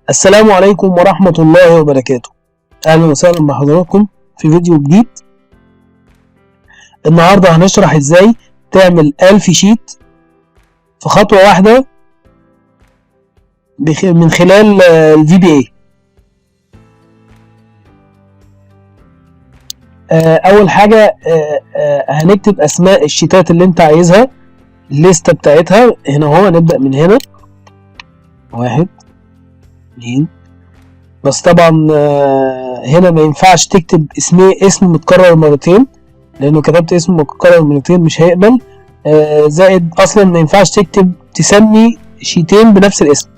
السلام عليكم ورحمة الله وبركاته. أهلا وسهلا بحضراتكم في فيديو جديد. النهاردة هنشرح ازاي تعمل 1000 شيت في خطوة واحدة من خلال الVBA. أول حاجة هنكتب أسماء الشيتات اللي أنت عايزها، الليستة بتاعتها هنا اهو. هنبدأ من هنا 1 2، بس طبعا هنا ما ينفعش تكتب اسم متكرر مرتين، لانه كتبت اسم متكرر مرتين مش هيقبل. زائد اصلا ما ينفعش تسمي شيتين بنفس الاسم.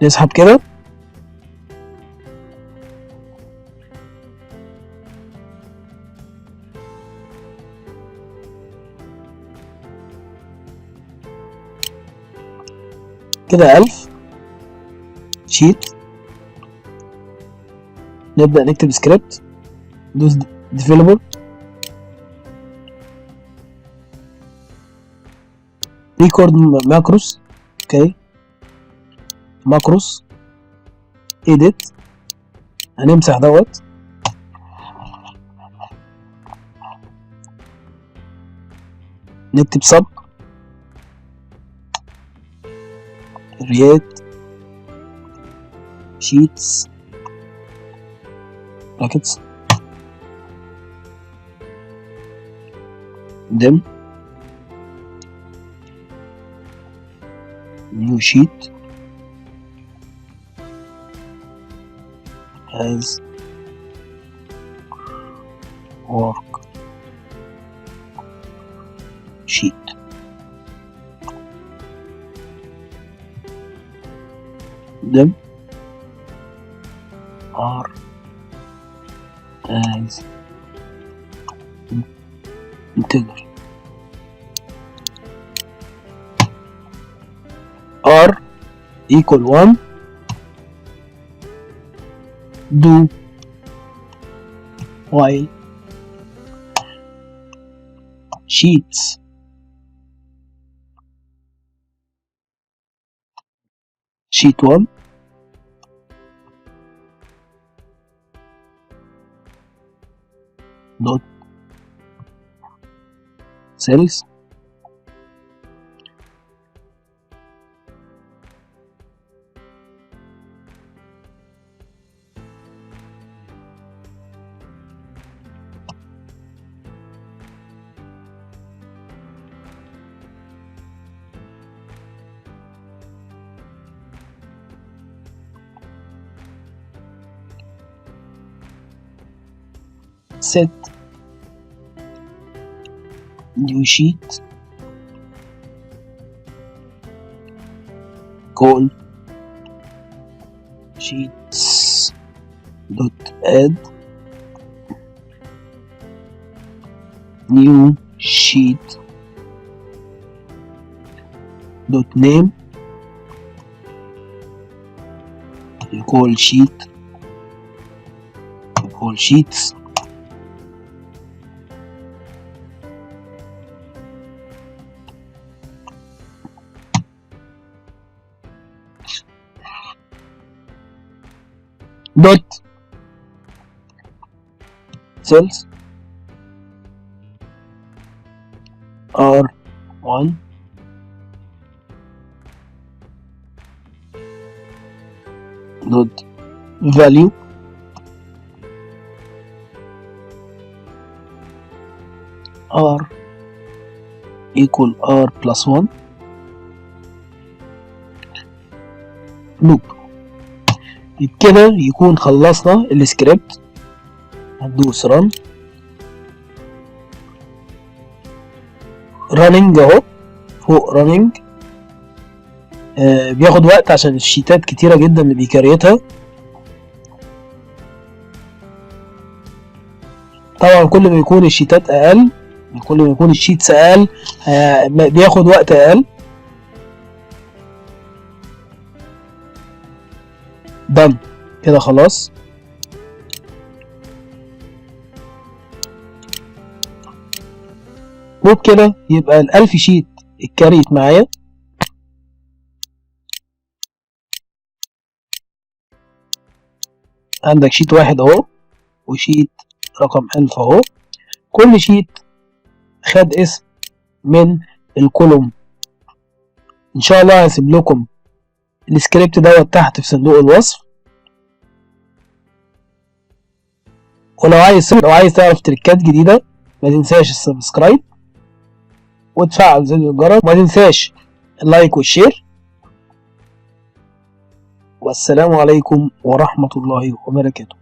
نسحب كده كده 1000 شيت. نبدأ نكتب سكريبت، دوس ديفلوبر، ريكورد ماكروس، اوكي، ماكروس، ايديت، هنمسح دوت، نكتب سب ريات شيتس براكتس دم new sheet as work sheet. them are as integer are equal 1 do while sheets sheet 1 dot cells set new sheet call sheets dot add new sheet dot name call sheet call sheets dot cells R1 dot value R equal R plus 1 لوب. كده يكون خلصنا السكريبت. هندوس رن راننج اهو فوق راننج. بياخد وقت عشان الشيتات كتيرة جدا اللي بيكريتها. طبعا كل ما يكون الشيتات اقل، كل ما يكون الشيتس اقل بياخد وقت اقل. done كده خلاص. وبكده يبقى ال1000 شيت اتكريت معايا. عندك شيت 1 اهو، وشيت رقم 1000 اهو. كل شيت خد اسم من الكولوم. ان شاء الله هسيب لكم السكريبت دوت تحت في صندوق الوصف. ولو عايز تعرف تريكات جديدة ما تنساش السبسكرايب وتفعل زر الجرس، وما تنساش اللايك والشير. والسلام عليكم ورحمة الله وبركاته.